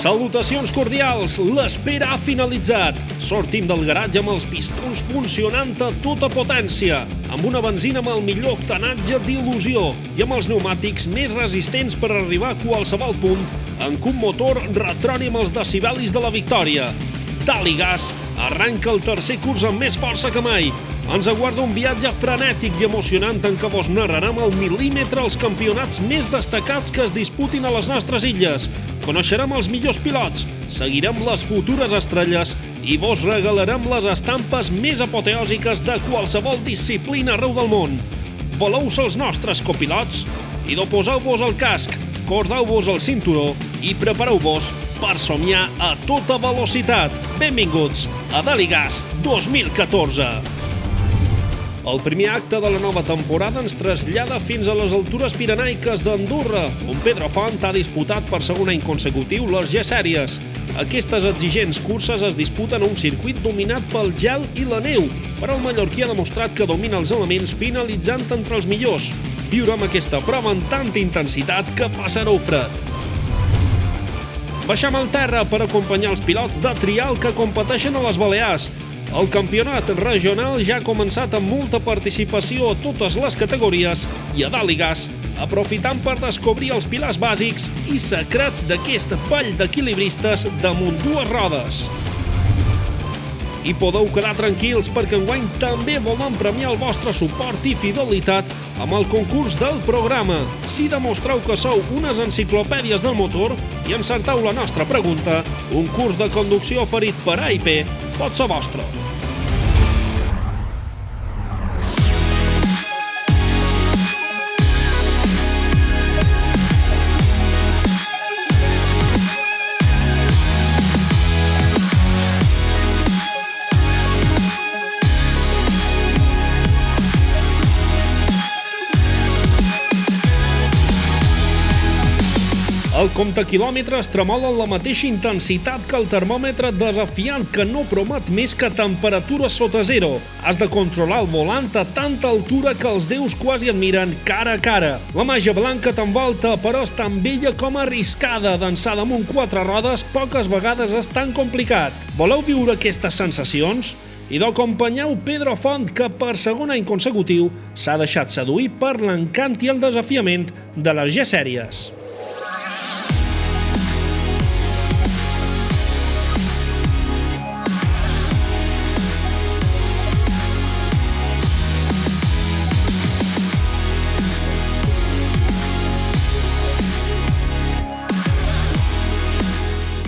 Salutacions cordials, l'espera ha finalitzat. Sortim del garatge amb els pistons funcionant a tota potència, amb una benzina amb el millor octanatge d'il·lusió i amb els pneumàtics més resistents per arribar a qualsevol punt, en que un motor retroni amb els decibelis de la victòria. Dali gas, arranca el tercer curs amb més força que mai. Ens aguarda un viatge frenètic i emocionant en què vos narrarem al mil·límetre els campionats més destacats que es disputin a les nostres illes. Coneixerem els millors pilots, seguirem les futures estrelles i vos regalarem les estampes més apoteòsiques de qualsevol disciplina arreu del món. Voleu ser els nostres copilots? Idò, poseu-vos el casc, cordeu-vos el cinturó i prepareu-vos per somiar a tota velocitat. Benvinguts a Dali Gas 2014. El primer acte de la nova temporada ens trasllada fins a les altures pirenaiques d'Andorra, on Pedro Font ha disputat per segon any consecutiu les G-Sèries. Aquestes exigents curses es disputen a un circuit dominat pel gel i la neu, però el mallorquí ha demostrat que domina els elements finalitzant entre els millors. Viurem aquesta prova amb tanta intensitat que passareu fred. Baixem al terra per acompanyar els pilots de trial que competeixen a les Balears. El campionat regional ja ha començat amb molta participació a totes les categories i a Dali Gas, aprofitant per descobrir els pilars bàsics i secrets d'aquest ball d'equilibristes damunt dues rodes. I podeu quedar tranquils perquè enguany també volem premiar el vostre suport i fidelitat amb el concurs del programa. Si demostreu que sou unes enciclopèdies del motor i encerteu la nostra pregunta, un curs de conducció oferit per AIP pot ser vostre. El comptaquilòmetres tremola amb la mateixa intensitat que el termòmetre desafiant que no promet més que temperatures sota zero. Has de controlar el volant a tanta altura que els déus quasi et miren cara a cara. La màgia blanca t'envolta, però és tan bella com arriscada. Dansar damunt quatre rodes poques vegades és tan complicat. Voleu viure aquestes sensacions? I d'acompanyeu Pedro Font, que per segon any consecutiu s'ha deixat seduir per l'encant i el desafiament de les G-Sèries.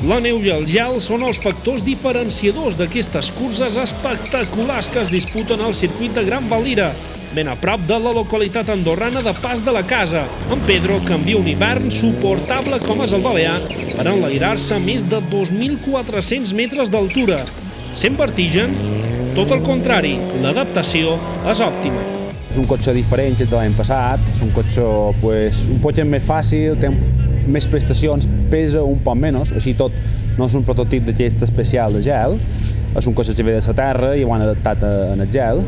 La neu i el gel són els factors diferenciadors d'aquestes curses espectaculars que es disputen al circuit de Gran Valira, ben a prop de la localitat andorrana de Pas de la Casa. En Pedro canvia un hivern suportable com és el Balear per enlairar-se a més de 2.400 metres d'altura. Sent vertigen? Tot el contrari, l'adaptació és òptima. És un cotxe diferent de l'any passat, és un cotxe un poc més fàcil, té més prestacions, pesa un poc menys, així tot no és un prototip d'aquest especial de gel, és un cotxe que ve de la terra i ho han adaptat en el gel,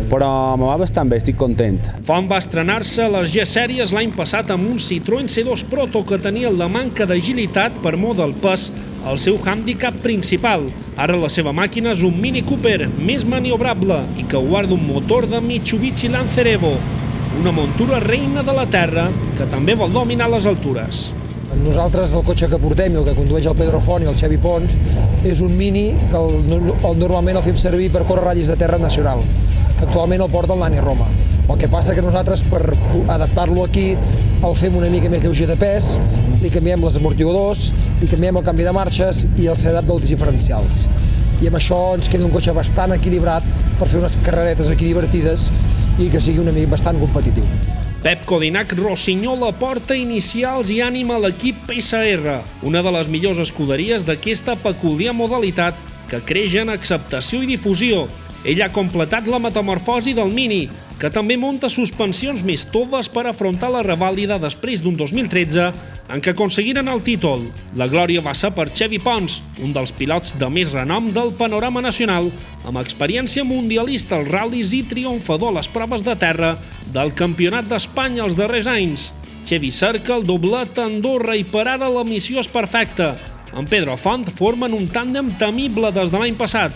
però me va bastant bé, estic content. Font va estrenar-se a les G-Sèries l'any passat amb un Citroën C2 Proto que tenia la manca d'agilitat per mor del pes el seu hàndicap principal. Ara la seva màquina és un Mini Cooper més maniobrable i que guarda un motor de Mitsubishi Lancer Evo, una muntura reina de la terra que també vol dominar les altures. Nosaltres el cotxe que portem i el que condueix el Pedro Font i el Xevi Pons és un Mini que normalment el fem servir per córrer ratllis de terra nacional, que actualment el porta el Dani Roma. El que passa que nosaltres, per adaptar-lo aquí, el fem una mica més lleuger de pes, li canviem els amortiguadors, li canviem el canvi de marxes i el setup dels diferencials. I amb això ens queda un cotxe bastant equilibrat per fer unes carreretes aquí divertides i que sigui una mica bastant competitiu. Pep Codinac Rossinyol aporta inicials i ànima a l'equip PSR, una de les millors escuderies d'aquesta peculiar modalitat que creix en acceptació i difusió. Ell ha completat la metamorfosi del Mini, que també munta suspensions més toves per afrontar la revàlida després d'un 2013 en què aconseguiren el títol. La glòria va ser per Xevi Pons, un dels pilots de més renom del panorama nacional, amb experiència mundialista als ral·lis i triomfador a les proves de terra del Campionat d'Espanya els darrers anys. Xevi cerca el doblet a Andorra i per ara la missió és perfecta. En Pedro Font formen un tàndem temible des de l'any passat.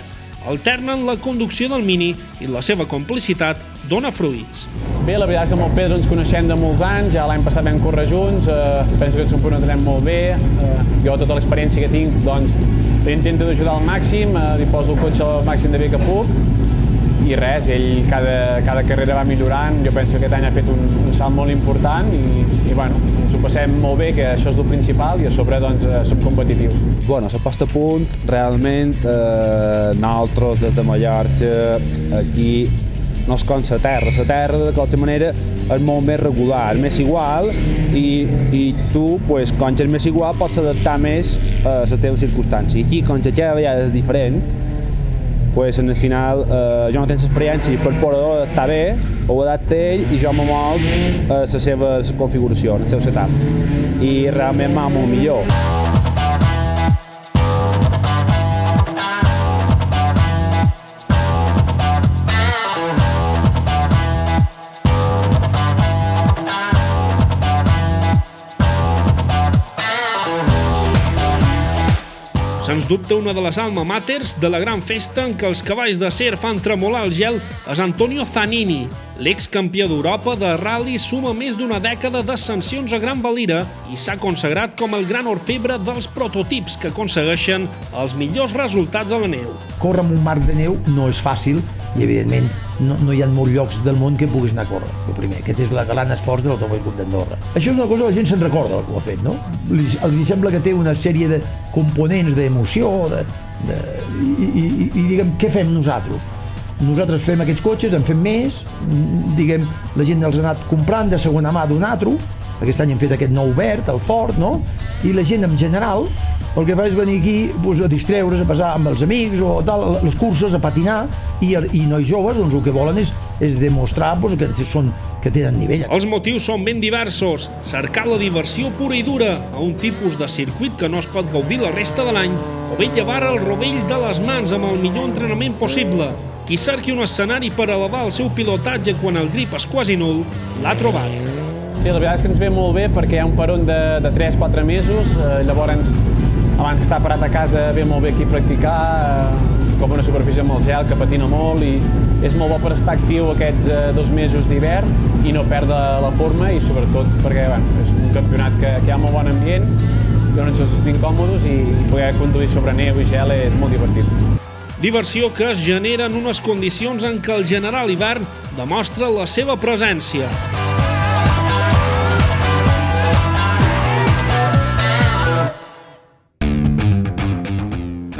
Alternen la conducció del Mini i la seva complicitat dona fruits. Bé, la veritat és que amb el Pedro ens coneixem de molts anys, ja l'any passat vam córrer junts, penso que ens comprometrem molt bé, jo tota l'experiència que tinc, doncs, l'intento d'ajudar al màxim, li poso el cotxe al màxim de bé que puc, i res, ell cada carrera va millorant, jo penso que aquest any ha fet un salt molt important i bueno, ens ho passem molt bé, que això és el principal, i a sobre doncs som competitius. Bueno, la posta a punt, realment, nosaltres des de Mallorca, aquí no és com la terra de qualsevol manera és molt més regular, més igual, i tu, com que és més igual, pots adaptar més a les teves circumstàncies. Aquí, com que cada vegada és diferent, en el final jo no tinc experiència per poder adaptar bé, ho adapta ell i jo me moc a la seva configuració, al seu setup, i realment va molt millor. Sens dubte, una de les alma maters de la gran festa en què els cavalls d'acer fan tremolar el gel és Antonio Zanini. L'excampió d'Europa de ral·li suma més d'una dècada d'ascensions a Gran Valira i s'ha consagrat com el gran orfebre dels prototips que aconsegueixen els millors resultats a la neu. Córrer amb un marc de neu no és fàcil i, evidentment, no hi ha molts llocs del món que puguis anar a córrer. El primer, aquest és el gran esforç de l'Automòbil Club d'Andorra. Això és una cosa que la gent se'n recorda, que ho ha fet, no? Els sembla que té una sèrie de components d'emoció, i diguem, què fem nosaltres? Nosaltres fem aquests cotxes, en fem més, diguem, la gent els ha anat comprant de segona mà d'un altre, aquest any hem fet aquest nou verd, el Ford, no? I la gent en general el que fa és venir aquí a distreure's, a passar amb els amics o tal, les curses, a patinar, i nois joves el que volen és demostrar que tenen nivell. Els motius són ben diversos. Cercar la diversió pura i dura a un tipus de circuit que no es pot gaudir la resta de l'any, o bé llevar el rovell de les mans amb el millor entrenament possible. Qui cerqui un escenari per elevar el seu pilotatge quan el grip és quasi nul, l'ha trobat. Sí, la veritat és que ens ve molt bé perquè hi ha un peron de 3-4 mesos, llavors abans d'estar parat a casa ve molt bé aquí practicar, com una superfície amb el gel que patina molt i és molt bo per estar actiu aquests 2 mesos d'hivern i no perdre la forma i sobretot perquè és un campionat que hi ha molt bon ambient, on ens sentim còmodes i poder conduir sobre neu i gel és molt divertit. Diversió que es genera en unes condicions en què el general hivern demostra la seva presència.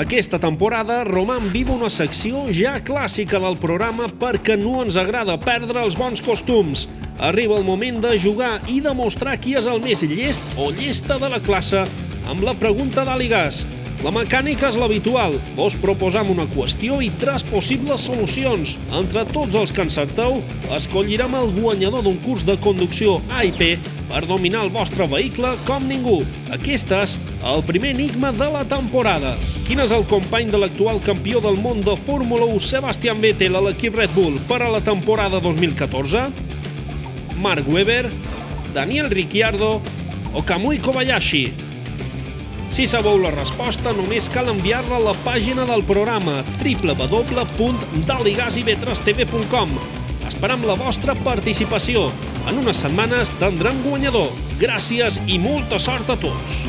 Aquesta temporada, Roman viu una secció ja clàssica del programa perquè no ens agrada perdre els bons costums. Arriba el moment de jugar i demostrar qui és el més llest o llesta de la classe amb la pregunta d'Àligas. La mecànica és l'habitual. Vos proposam una qüestió i 3 possibles solucions. Entre tots els que encerteu, escollirem el guanyador d'un curs de conducció A i P per dominar el vostre vehicle com ningú. Aquest és el primer enigma de la temporada. Quin és el company de l'actual campió del món de Fórmula 1, Sebastian Vettel, a l'equip Red Bull per a la temporada 2014? Mark Webber, Daniel Ricciardo o Kamui Kobayashi? Si sabeu la resposta, només cal enviar-la a la pàgina del programa www.daligasib3tv.com. Esperam la vostra participació. En unes setmanes tindrem guanyador. Gràcies i molta sort a tots!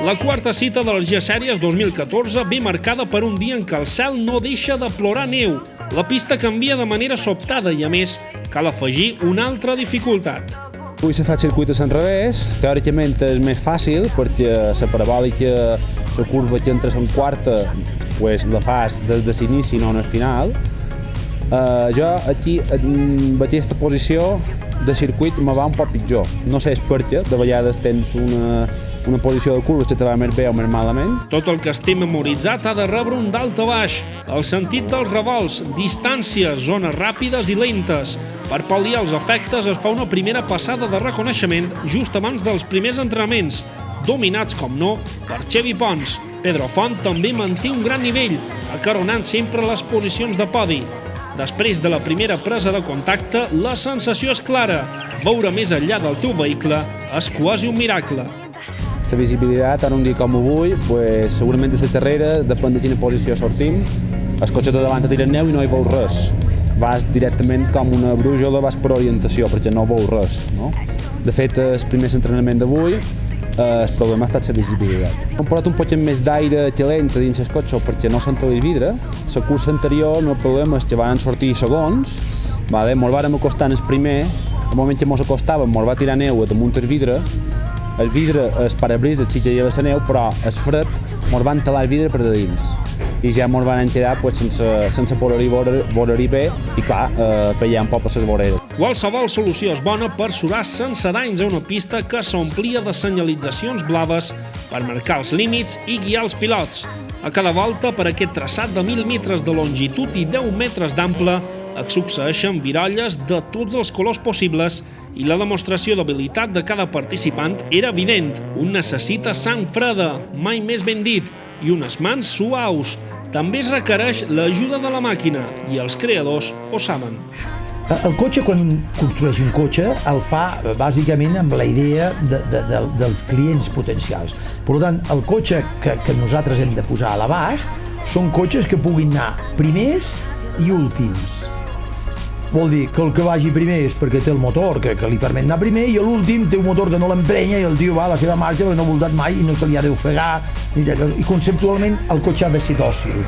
La quarta cita de les G-Sèries 2014 ve marcada per un dia en què el cel no deixa de plorar neu. La pista canvia de manera sobtada i, a més, cal afegir una altra dificultat. Avui se fa el circuit a l'enrevés, teòricament és més fàcil perquè la parabòlica, la curva que entres en quarta, la fas des de l'inici, no en el final. Jo aquí, en aquesta posició de circuit, me va un poc pitjor. No sé perquè, de vegades tens una posició de curves que te va més bé o més malament. Tot el que esté memoritzat ha de rebre un dalt a baix. El sentit dels revolts, distàncies, zones ràpides i lentes. Per pal·liar els efectes es fa una primera passada de reconeixement just abans dels primers entrenaments, dominats, com no, per Xevi Pons. Pedro Font també manté un gran nivell, acaronant sempre les posicions de podi. Després de la primera presa de contacte, la sensació és clara. Veure més enllà del teu vehicle és quasi un miracle. La visibilitat, ara un dia com avui, segurament de la carrera, depèn de quina posició sortim, el cotxe de davant tira neu i no hi veus res. Vas directament com una brújola, vas per orientació, perquè no veus res. No? De fet, el primer entrenament d'avui, el problema ha estat la visibilitat. Hem posat un poquet més d'aire calent dins el cotxe perquè no senta el vidre. La cursa anterior, el problema és que van sortir segons, ens vàrem acostar en el primer, al moment que ens acostàvem ens va tirar neu damunt el vidre, el parabrisa sí que hi havia la neu, però el fred ens van talar el vidre per de dins. I ja ens van quedar sense poder-hi bé i clar, peia un poc per les voreres. Qualsevol solució és bona per surar sense danys a una pista que s'omplia de senyalitzacions blaves per marcar els límits i guiar els pilots. A cada volta, per aquest traçat de 1.000 metres de longitud i 10 metres d'ample, es succeeixen virolles de tots els colors possibles i la demostració d'habilitat de cada participant era evident. Un necessita sang freda, mai més ben dit, i unes mans suaus. També es requereix l'ajuda de la màquina i els creadors ho saben. El cotxe, quan un construeix un cotxe, el fa bàsicament amb la idea dels clients potencials. Per tant, el cotxe que nosaltres hem de posar a l'abast són cotxes que puguin anar primers i últims. Vol dir que el que vagi primer és perquè té el motor que li permet anar primer i l'últim té un motor que no l'emprenya i el tio va a la seva marxa perquè no ha voltat mai i no se li ha d'ofegar. I conceptualment el cotxe ha de ser dòcil,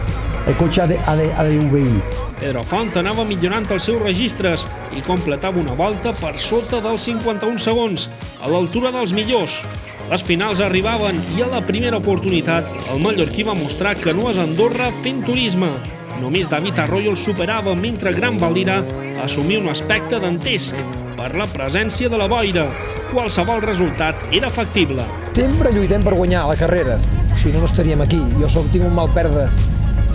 el cotxe ha d'obeir. Pedro Font anava millorant els seus registres i completava una volta per sota dels 51 segons, a l'altura dels millors. Les finals arribaven i a la primera oportunitat el mallorquí va mostrar que no és Andorra fent turisme. Només David Arroyo el superava mentre Gran Valira assumia un aspecte dantesc per la presència de la boira. Qualsevol resultat era factible. Sempre lluitem per guanyar la carrera, si no estaríem aquí. Jo tinc un mal perdre,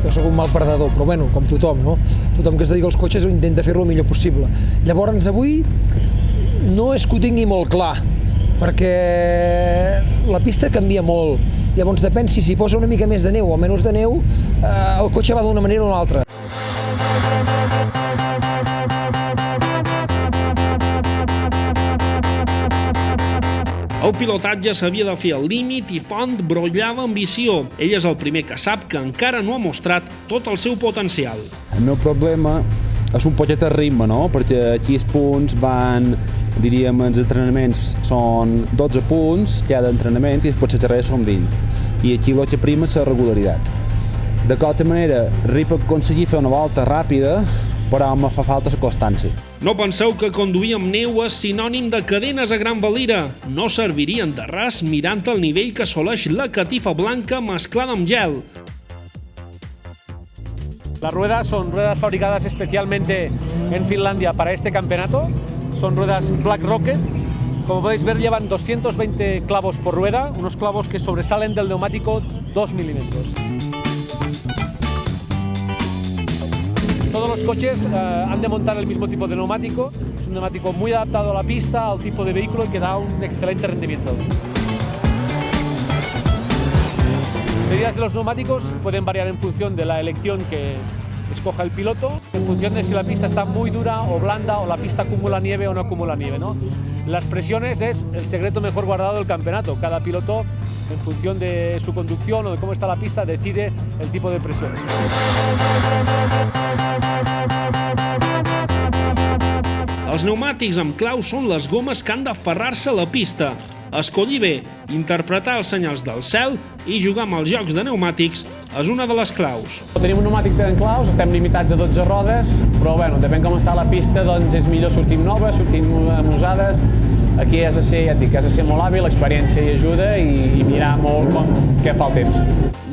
jo sóc un mal perdedor, però bueno, com tothom, no? Tothom que es dedica als cotxes intenta fer-lo el millor possible. Llavors avui no és que ho tingui molt clar, perquè la pista canvia molt. Llavors depèn si s'hi posa una mica més de neu o menys de neu, el cotxe va d'una manera o una altra. El pilotatge s'havia de fer al límit i Font brollava ambició. Ell és el primer que sap que encara no ha mostrat tot el seu potencial. El meu problema és un poquet el ritme, no? Perquè aquí els punts van, diríem, els entrenaments són 12 punts cada entrenament i després la carrera són 20. I aquí el que prima és la regularitat. De qualsevol manera, arribo a aconseguir fer una volta ràpida, però em fa falta la constància. No penseu que conduir amb neu és sinònim de cadenes a Gran Valira. No servirien de res mirant el nivell que assoleix la catifa blanca mesclada amb gel. Las ruedas son ruedas fabricadas especialmente en Finlandia para este campeonato. Son ruedas Black Rocket. Como podéis ver, llevan 220 clavos por rueda, unos clavos que sobresalen del neumático 2 milímetros. Todos los coches han de montar el mismo tipo de neumático. Es un neumático muy adaptado a la pista, al tipo de vehículo y que da un excelente rendimiento. Las medidas de los neumáticos pueden variar en función de la elección que escoja el piloto, en función de si la pista está muy dura o blanda o la pista acumula nieve o no acumula nieve, ¿no? Las presiones es el secreto mejor guardado del campeonato. Cada piloto, en función de su conducción o de cómo está la pista, decide el tipo de presión. Els pneumàtics amb clau són les gomes que han d'aferrar-se a la pista. Escollir bé, interpretar els senyals del cel i jugar amb els jocs de pneumàtics és una de les claus. Tenim un pneumàtic en claus, estem limitats a 12 rodes, però bueno, depèn com està la pista, doncs és millor sortir noves, sortir amb usades. Aquí has de ser, ja et dic, has de ser molt hàbil, l'experiència hi ajuda i mirar molt què fa el temps.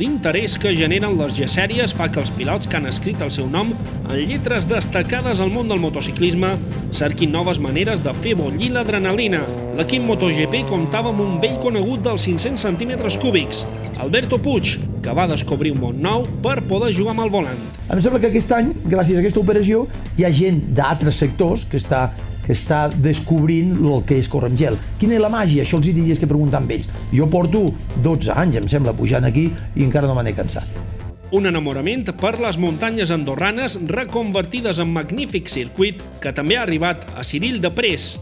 L'interès que generen les G-sèries fa que els pilots que han escrit el seu nom en lletres destacades al món del motociclisme cerquin noves maneres de fer bollir l'adrenalina. L'equip MotoGP comptava amb un vell conegut dels 500 centímetres cúbics, Alberto Puig, que va descobrir un món nou per poder jugar amb el volant. Em sembla que aquest any, gràcies a aquesta operació, hi ha gent d'altres sectors que està que està descobrint el que és córrer amb gel. Quina és la màgia? Això els hi tindries que preguntar amb ells. Jo porto 12 anys, em sembla, pujant aquí i encara no me n'he cansat. Un enamorament per les muntanyes andorranes reconvertides en magnífic circuit que també ha arribat a Cyril Deprez.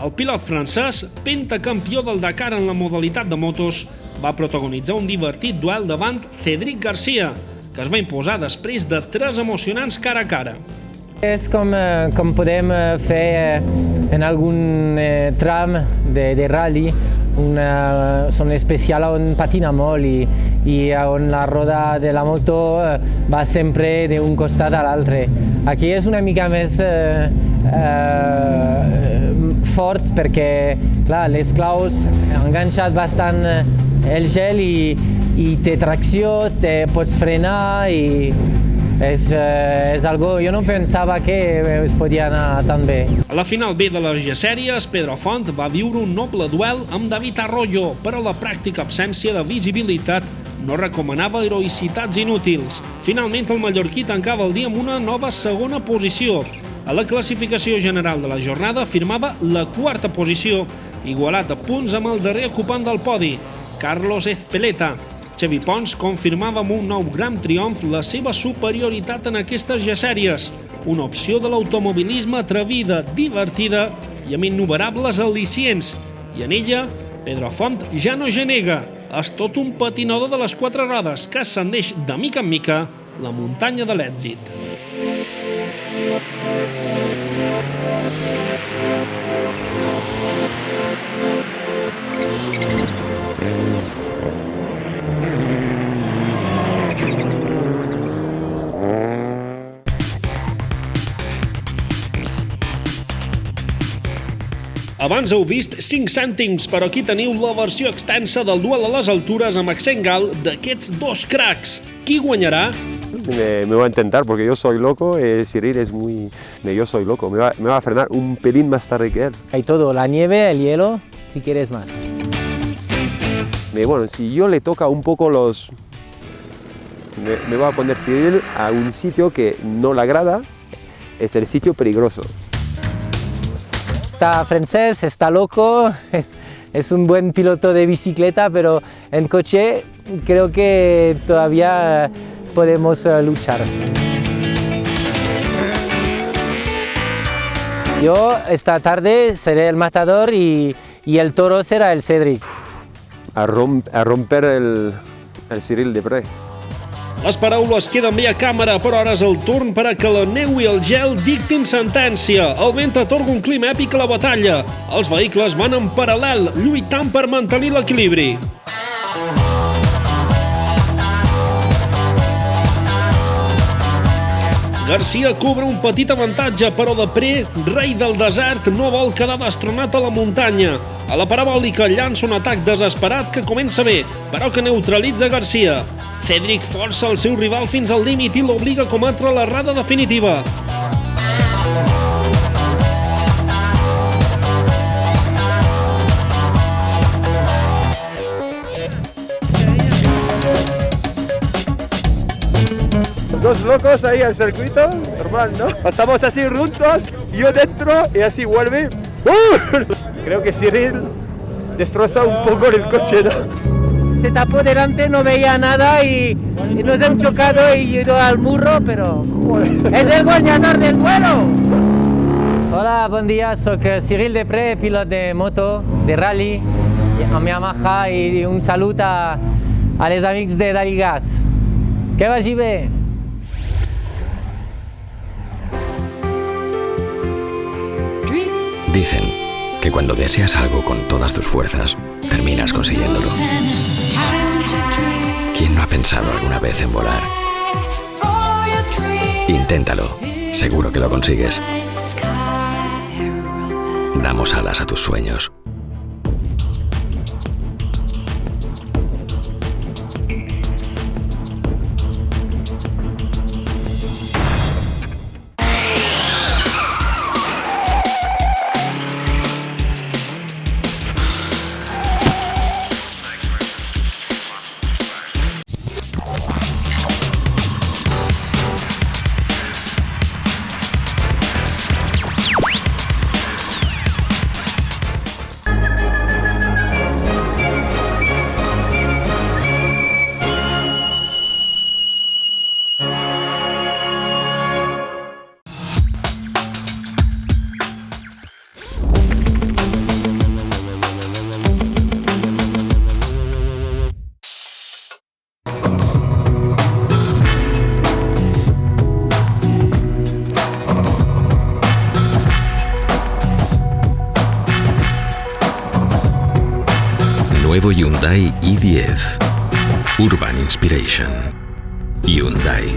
El pilot francès, pentacampió del Dakar en la modalitat de motos, va protagonitzar un divertit duel davant Cédric Garcia, que es va imposar després de 3 emocionants cara a cara. És com podem fer en algun tram de rally, una zona especial on patina molt i on la roda de la moto va sempre d'un costat a l'altre. Aquí és una mica més fort perquè, clar, les claus han enganxat bastant el gel i té tracció, pots frenar i és algo... Jo no pensava que es podia anar tan bé. A la final B de les G-Sèries, Pedro Font va viure un noble duel amb David Arroyo, però la pràctica absència de visibilitat no recomanava heroïcitats inútils. Finalment, el mallorquí tancava el dia amb una nova segona posició. A la classificació general de la jornada firmava la 4a posició, igualat a punts amb el darrer ocupant del podi, Carlos Ezpeleta. Xavi Pons confirmava amb un nou gran triomf la seva superioritat en aquestes G-Sèries, una opció de l'automobilisme atrevida, divertida i amb innumerables al·licients. I en ella, Pedro Font ja no genega, és tot un patinador de les 4 rodes que ascendeix de mica en mica la muntanya de l'èxit. Abans heu vist 5 cèntims, però aquí teniu la versió extensa del duel a les altures amb accent gal d'aquests 2 cracs. Qui guanyarà? Me va a intentar porque yo soy loco, Cyril es muy... Yo soy loco, me va a frenar un pelín más tarde que él. Hay todo, la nieve, el hielo, si quieres más. Bueno, si yo le toca un poco los... Me va a poner Cyril a un sitio que no le agrada, es el sitio peligroso. Está francés, está loco, es un buen piloto de bicicleta, pero en coche creo que todavía podemos luchar. Yo esta tarde seré el matador y el toro será el Cédric. A romper el Cyril Deprez. Les paraules queden bé a càmera, però ara és el torn per a que la neu i el gel dictin sentència. El vent atorga un clima èpic a la batalla. Els vehicles van en paral·lel, lluitant per mantenir l'equilibri. Garcia cobra un petit avantatge, però Deprez, rei del desert, no vol quedar destronat a la muntanya. A la parabòlica llança un atac desesperat que comença bé, però que neutralitza Garcia. Cédric força el seu rival fins al límit i l'obliga a cometre l'errada definitiva. Dos locos ahí al circuito, normal, ¿no? Estamos así juntos, yo dentro y así vuelve. Creo que Cyril destroza un poco el coche, ¿no? Se tapó delante, no veía nada y nos hemos chocado y ido al murro, pero es el guanyador del duelo. Hola, bon dia, soc Cyril Deprez, pilot de moto, de rally, amb Yamaha, i un salut a les amics de Daligas. Que vagi bé! Dicen que cuando deseas algo con todas tus fuerzas, terminas consiguiéndolo. ¿Quién no ha pensado alguna vez en volar? Inténtalo, seguro que lo consigues. Damos alas a tus sueños. Nuevo Hyundai i10. Urban Inspiration. Hyundai.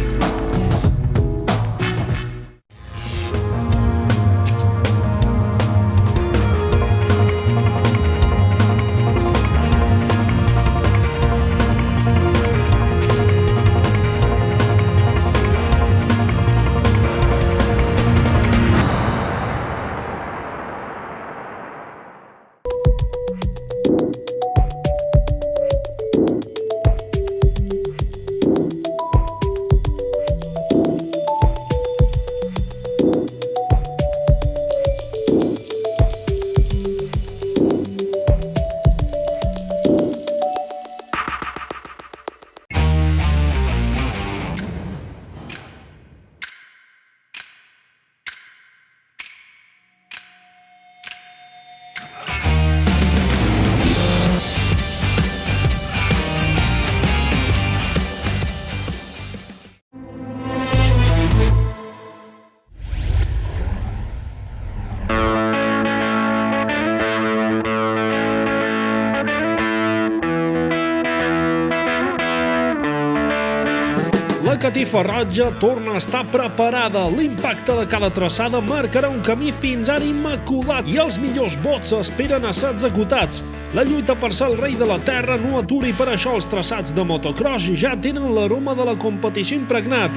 La catifa roja torna a estar preparada. L'impacte de cada traçada marcarà un camí fins ara immaculat i els millors bots esperen a ser executats. La lluita per ser el rei de la terra no atura i per això els traçats de motocross ja tenen l'aroma de la competició impregnat.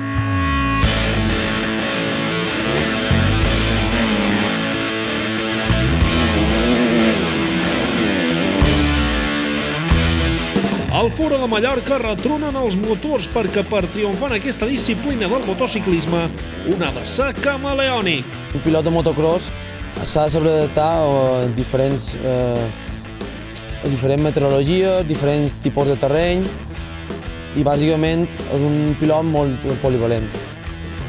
Al Foro de Mallorca retronen els motors perquè per triomfar en aquesta disciplina del motociclisme un ha de ser camaleònic. Un pilot de motocross s'ha de saber adaptar a diferents meteorologies, diferents tipus de terreny i bàsicament és un pilot molt polivalent.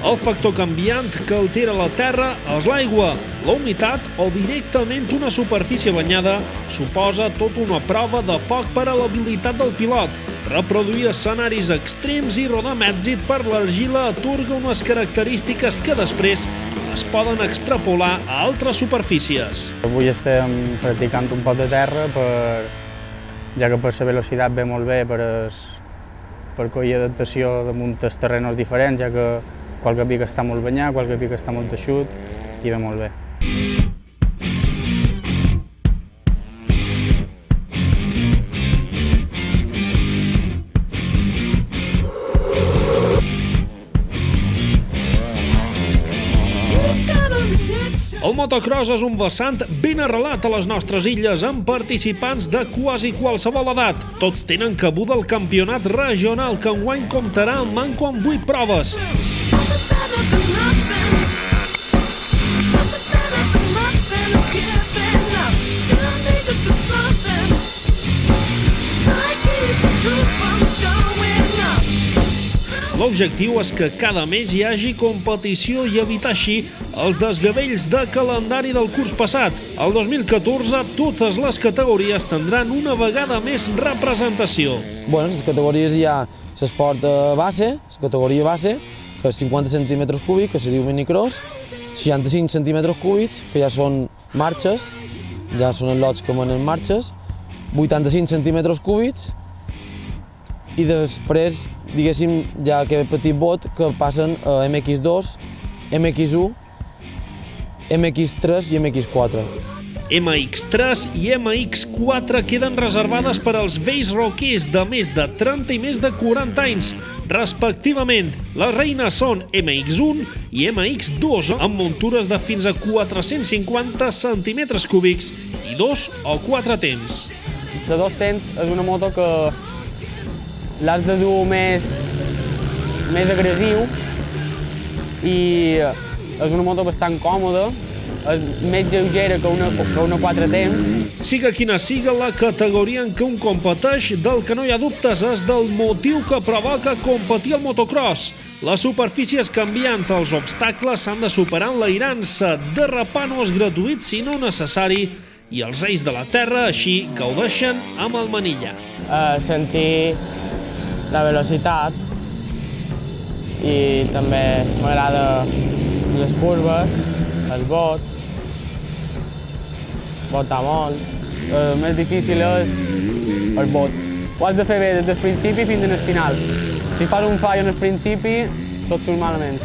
El factor canviant que altera la terra és l'aigua. La humitat o directament una superfície banyada suposa tota una prova de foc per a l'habilitat del pilot. Reproduir escenaris extrems i rodar amb èxit per l'argila atorga unes característiques que després es poden extrapolar a altres superfícies. Avui estem practicant un poc de terra, ja que per la velocitat ve molt bé per colla adaptació damunt els terrenos diferents, ja que qualque pic està molt banyat, qualque pic està molt eixut i ve molt bé. El motocross és un vessant ben arrelat a les nostres illes amb participants de quasi qualsevol edat. Tots tenen cabuda al campionat regional que enguany comptarà amb manco amb 8 proves. L'objectiu és que cada mes hi hagi competició i evitar així els desgavells de calendari del curs passat. El 2014 totes les categories tindran una vegada més representació. Les categories hi ha l'esport base, la categoria base, que és 50 centímetres cúbics, que se diu minicross, 65 centímetres cúbics, que ja són marxes, ja són els lots que menen marxes, 85 centímetres cúbics, i després, diguéssim, ja aquest petit bot que passen a MX2, MX1, MX3 i MX4. MX3 i MX4 queden reservades per als vells roquers de més de 30 i més de 40 anys, respectivament. Les reines són MX1 i MX2, amb muntures de fins a 450 centímetres cúbics i 2 o 4 temps. La 2 temps és una moto que l'has de dur més agressiu i és una moto bastant còmoda, és més lleugera que una 4 temps. Siga quina siga la categoria en què un competeix, del que no hi ha dubtes és del motiu que provoca competir al motocross. La superfície és canviant, els obstacles s'han de superar enlairant-se, derrapar no és gratuït sinó necessari i els reis de la terra així gaudeixen amb el manillar. Sentir la velocitat i també m'agrada les curves, els bots, botar molt. El més difícil és els bots. Ho has de fer bé des del principi fins al final. Si fas un fall en el principi, tot surt malament.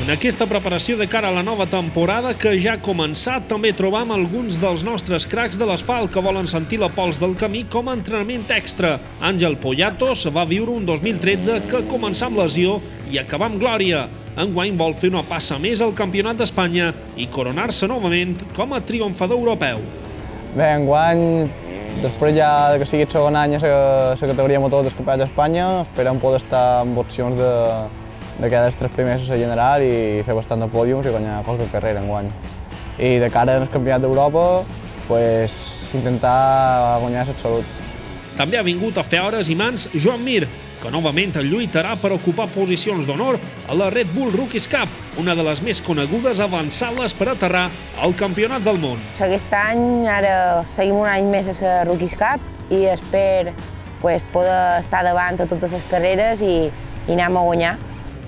En aquesta preparació de cara a la nova temporada que ja ha començat, també trobam alguns dels nostres cracs de l'asfalt que volen sentir la pols del camí com a entrenament extra. Àngel Poyatos va viure un 2013 que començà amb lesió i acabà amb glòria. Enguany vol fer una passa més al Campionat d'Espanya i coronar-se novament com a triomfador europeu. Bé, enguany, després ja que sigui el segon any a la categoria motor del Campionat d'Espanya, esperem poder estar amb opcions de quedar els 3 primers a la general i fer bastant de pòdiums i guanyar qualque carrera enguany. I de cara al Campionat d'Europa, intentar guanyar l'absolut. També ha vingut a fer hores i mans Joan Mir, que novament lluitarà per ocupar posicions d'honor a la Red Bull Rookies Cup, una de les més conegudes avançades per aterrar al Campionat del món. Aquest any ara seguim un any més a la Rookies Cup i espero poder estar davant a totes les carreres i anem a guanyar.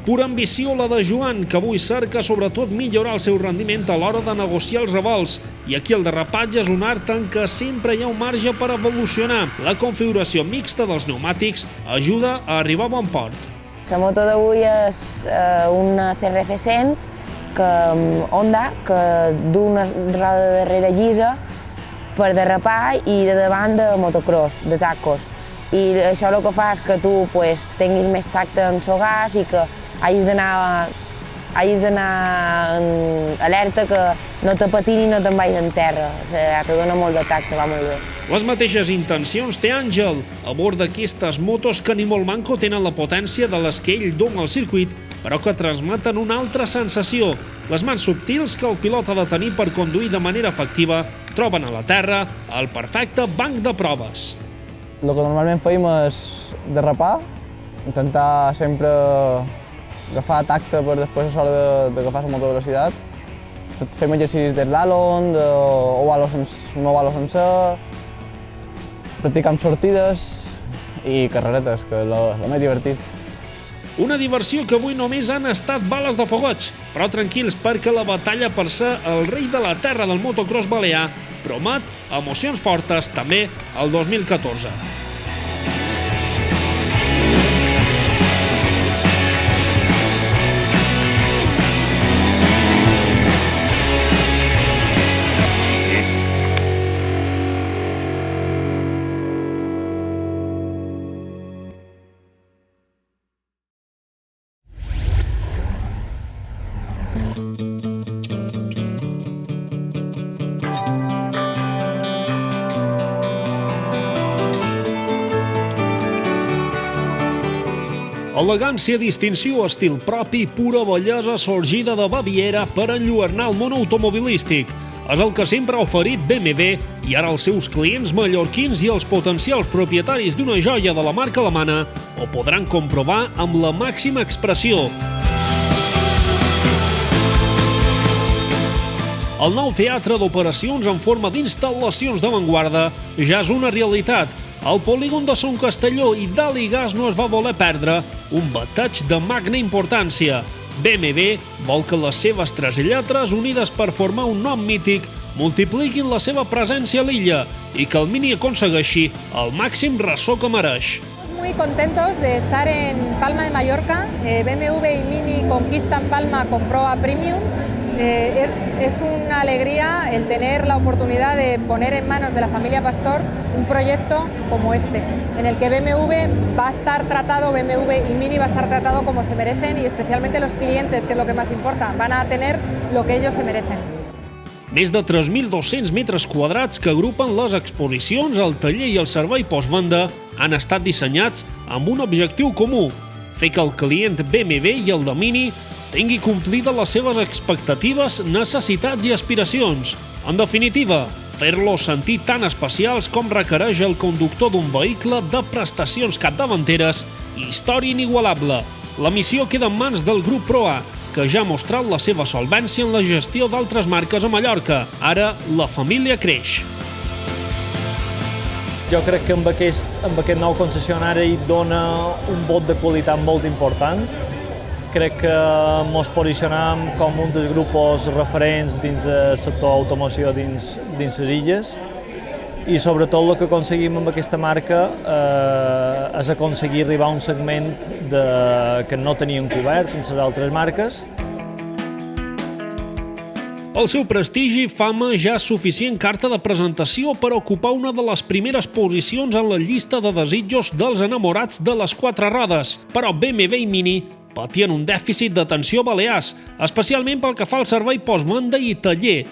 Pura ambició la de Joan, que avui cerca sobretot millorar el seu rendiment a l'hora de negociar els revolts. I aquí el derrapatge és un art en què sempre hi ha un marge per evolucionar. La configuració mixta dels pneumàtics ajuda a arribar a bon port. La moto d'avui és una CRF 100 Honda que du una roda de darrere llisa per derrapar i de davant de motocross, de tacos. I això el que fa és que tu tinguis més tacte en el gas i que hagis d'anar alerta que no te patini i no te'n vagis en terra. Te dona molt de tacte, va molt bé. Les mateixes intencions té Àngel a bord d'aquestes motos que ni molt manco tenen la potència de les que ell doma al circuit, però que transmeten una altra sensació. Les mans subtils que el pilot ha de tenir per conduir de manera efectiva troben a la terra el perfecte banc de proves. El que normalment fèiem és derrapar, intentar sempre agafar tacte per després a l'hora d'agafar la moto de velocitat. Fem exercicis d'eslàlom, un oval sencer, practicam sortides i carreretes, que és el més divertit. Una diversió que avui només han estat bales de fogoig, però tranquils perquè la batalla per ser el rei de la terra del motocross balear promet emocions fortes també el 2014. Elegància, distinció, estil propi, pura bellesa sorgida de Baviera per enlluernar el món automobilístic. És el que sempre ha oferit BMW i ara els seus clients mallorquins i els potencials propietaris d'una joia de la marca alemana ho podran comprovar amb la màxima expressió. El nou teatre d'operacions en forma d'instal·lacions d'avantguarda ja és una realitat. El polígon de Son Castelló i Daligas no es va voler perdre un bateig de magna importància. BMW vol que les seves 3 lletres, unides per formar un nom mític, multipliquin la seva presència a l'illa i que el Mini aconsegueixi el màxim ressò que mereix. Muy contentos de estar en Palma de Mallorca. BMW y Mini conquistan Palma con Proa Premium. Es una alegría el tener la oportunidad de poner en manos de la familia Pastor un proyecto como este, en el que BMW va a estar tratado, BMW y Mini va a estar tratado como se merecen y especialmente los clientes, que es lo que más importa, van a tener lo que ellos se merecen. Més de 3.200 metres quadrats que agrupen les exposicions, el taller i el servei postvenda han estat dissenyats amb un objectiu comú, fer que el client BMW i el de Mini tingui complida les seves expectatives, necessitats i aspiracions. En definitiva, fer-los sentir tan especials com requereix el conductor d'un vehicle de prestacions capdavanteres i història inigualable. La missió queda en mans del grup Proa, que ja ha mostrat la seva solvència en la gestió d'altres marques a Mallorca. Ara, la família creix. Jo crec que amb aquest nou concessionari dona un vot de qualitat molt important. Crec que ens posicionem com un dels grups referents dins del sector automoció dins les illes i sobretot el que aconseguim amb aquesta marca és aconseguir arribar a un segment que no tenien cobert en les altres marques. El seu prestigi i fama ja és suficient carta de presentació per ocupar una de les primeres posicions en la llista de desitjos dels enamorats de les quatre rodes, però BMW i Mini patien un dèficit d'atenció a Balears, especialment pel que fa al servei postvenda i taller.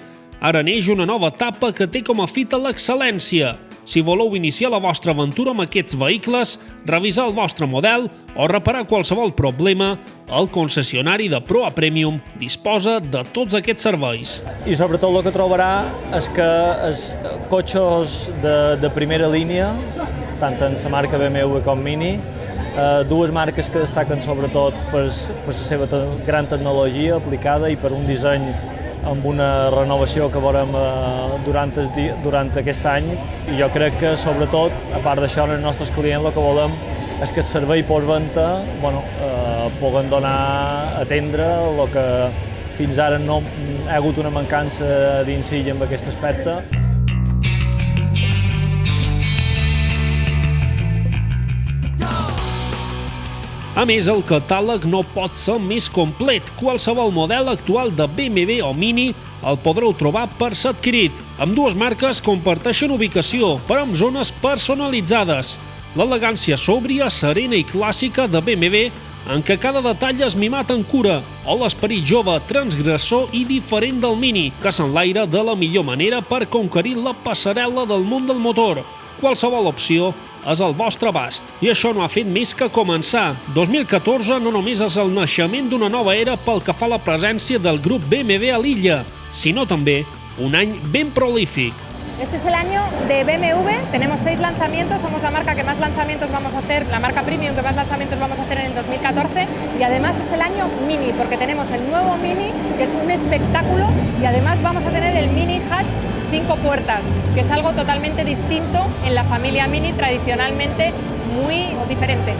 Ara neix una nova etapa que té com a fita l'excel·lència. Si voleu iniciar la vostra aventura amb aquests vehicles, revisar el vostre model o reparar qualsevol problema, el concessionari de Proa Premium disposa de tots aquests serveis. I sobretot el que trobarà és que els cotxes de primera línia, tant en la marca BMW com Mini, dues marques que destaquen sobretot per la seva gran tecnologia aplicada i per un disseny amb una renovació que veurem durant aquest any. I jo crec que, sobretot, a part d'això, els nostres clients el que volem és que el servei postvenda puguen donar a atendre el que fins ara no hi ha hagut una mancança dins ell en aquest aspecte. A més, el catàleg no pot ser més complet. Qualsevol model actual de BMW o Mini el podreu trobar per ser adquirit. Ambdues marques comparteixen ubicació, però amb zones personalitzades. L'elegància sòbria, serena i clàssica de BMW, en què cada detall és mimat amb cura, o l'esperit jove, transgressor i diferent del Mini, que s'enlaira de la millor manera per conquerir la passarel·la del món del motor. Qualsevol opció és al vostre abast. I això no ha fet més que començar. 2014 no només és el naixement d'una nova era pel que fa a la presència del grup BMW a l'illa, sinó també un any ben prolífic. Este es el año de BMW, tenemos 6 lanzamientos, somos la marca que más lanzamientos vamos a hacer, la marca Premium que más lanzamientos vamos a hacer en el 2014 y además es el año Mini, porque tenemos el nuevo Mini, que es un espectáculo, y además vamos a tener el Mini Hatch 5 puertas, que es algo totalmente distinto en la familia Mini, tradicionalmente muy diferente.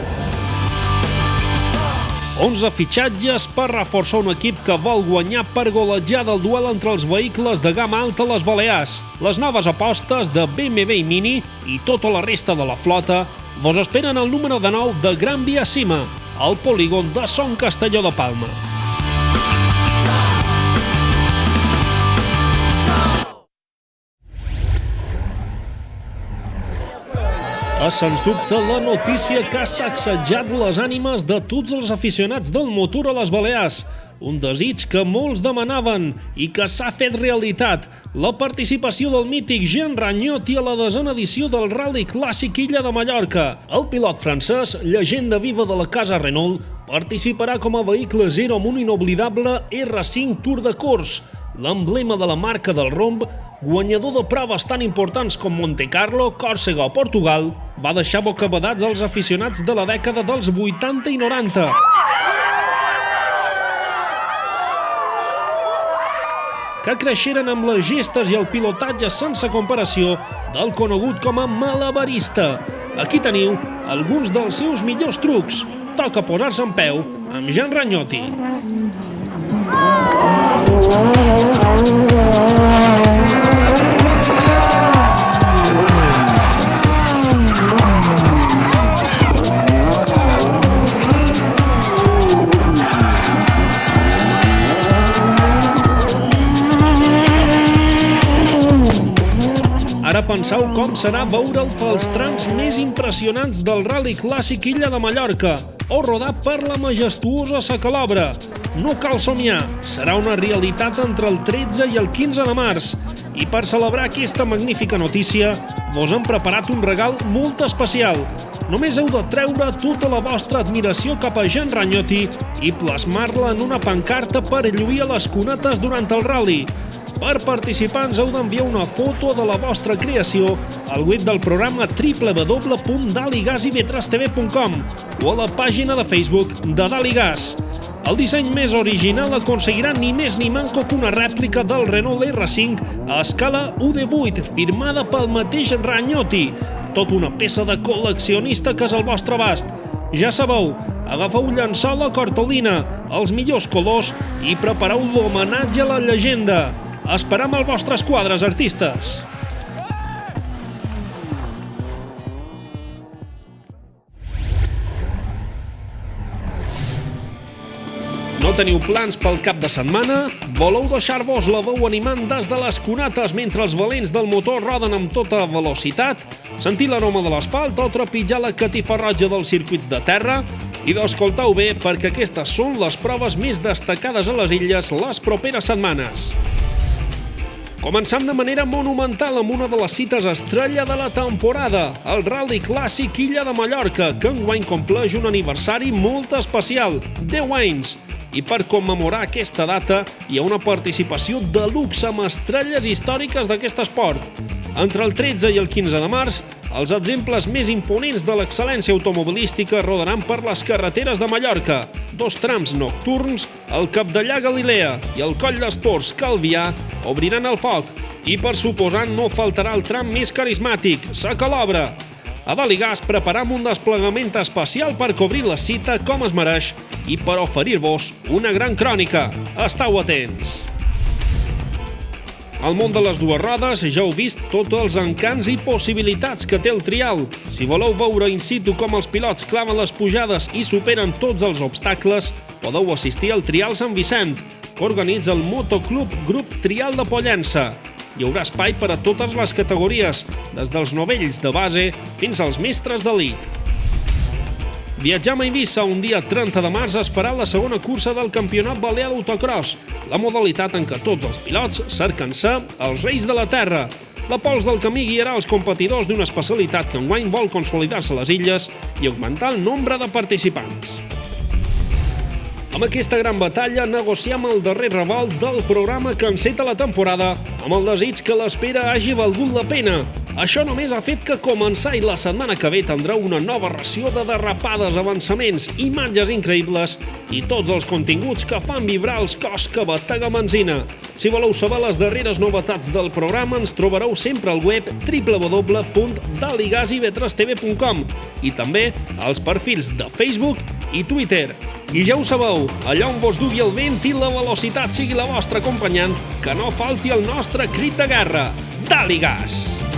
11 fitxatges per reforçar un equip que vol guanyar per golejar del duel entre els vehicles de gamma alta a les Balears. Les noves apostes de BMW i Mini i tota la resta de la flota vos esperen al número 9 de Gran Via Cima, al polígon de Son Castelló de Palma. És, sens dubte, la notícia que ha sacsejat les ànimes de tots els aficionats del motor a les Balears. Un desig que molts demanaven i que s'ha fet realitat. La participació del mític Jean Ragnoti a la 10a edició del Rally Clàssic Illa de Mallorca. El pilot francès, llegenda viva de la casa Renault, participarà com a vehicle 0 amb un inoblidable R5 Tour de Course, l'emblema de la marca del romb, guanyador de proves tan importants com Montecarlo, Còrsega o Portugal, va deixar bocabadats els aficionats de la dècada dels 80 i 90. Que creixeren amb les gestes i el pilotatge sense comparació del conegut com a malabarista. Aquí teniu alguns dels seus millors trucs. Toca posar-se en peu amb Jean Ragnoti. Ara penseu com serà veure'l pels trams més impressionants del Rally Clàssic Illa de Mallorca o rodar per la majestuosa Sacalobra. No cal somiar, serà una realitat entre el 13 i el 15 de març. I per celebrar aquesta magnífica notícia, vos hem preparat un regal molt especial. Només heu de treure tota la vostra admiració cap a Jean Ragnoti i plasmar-la en una pancarta per lluir a les cunetes durant el rally. Per participar ens heu d'enviar una foto de la vostra creació al web del programa www.daligasib3tv.com o a la pàgina de Facebook de Daligas. El disseny més original aconseguirà ni més ni manco que una rèplica del Renault R5 a escala 1/8, firmada pel mateix Ragnotti. Tot una peça de col·leccionista que és al vostre abast. Ja sabeu, agafeu llençol o cartolina, els millors colors i prepareu l'homenatge a la llegenda. Esperam els vostres quadres, artistes! No teniu plans pel cap de setmana? Voleu deixar-vos la veu animant des de les cunates mentre els valents del motor roden amb tota velocitat? Sentir l'aroma de l'asfalt o trepitjar la catifa roja dels circuits de terra? I escolteu bé, perquè aquestes són les proves més destacades a les illes les properes setmanes. Començam de manera monumental amb una de les cites estrella de la temporada, el Rally Clàssic Illa de Mallorca, que enguany compleix un aniversari molt especial, 10 anys. I per commemorar aquesta data hi ha una participació de luxe amb estrelles històriques d'aquest esport. Entre el 13 i el 15 de març, els exemples més imponents de l'excel·lència automobilística rodaran per les carreteres de Mallorca. 2 trams nocturns, el Capdellà Galilea i el Coll d'Esports Calvià obriran el foc. I per suposant no faltarà el tram més carismàtic, Sa Calobra. A Daligas preparam un desplegament especial per cobrir la cita com es mereix i per oferir-vos una gran crònica. Estau atents! Al món de les dues rodes ja heu vist tots els encants i possibilitats que té el trial. Si voleu veure in situ com els pilots claven les pujades i superen tots els obstacles, podeu assistir al Trial Sant Vicent, que organitza el Motoclub Grup Trial de Pollença. Hi haurà espai per a totes les categories, des dels novells de base fins als mestres d'elit. Viatjam a Eivissa, un dia 30 de març es farà la segona cursa del Campionat Balear d'Autocross, la modalitat en què tots els pilots cerquen ser els reis de la terra. La pols del camí guiarà els competidors d'una especialitat que enguany vol consolidar-se a les illes i augmentar el nombre de participants. Amb aquesta gran batalla negociam el darrer revolt del programa que enceta la temporada amb el desig que l'espera hagi valgut la pena. Això només ha fet que començar i la setmana que ve tindreu una nova ració de derrapades, avançaments, imatges increïbles i tots els continguts que fan vibrar els cos que batega benzina. Si voleu saber les darreres novetats del programa, ens trobareu sempre al web www.daligasib3tv.com i també als perfils de Facebook i Twitter. I ja ho sabeu, allà on vos dugui el vent i la velocitat sigui la vostra acompanyant, que no falti el nostre crit de guerra. Dali gas!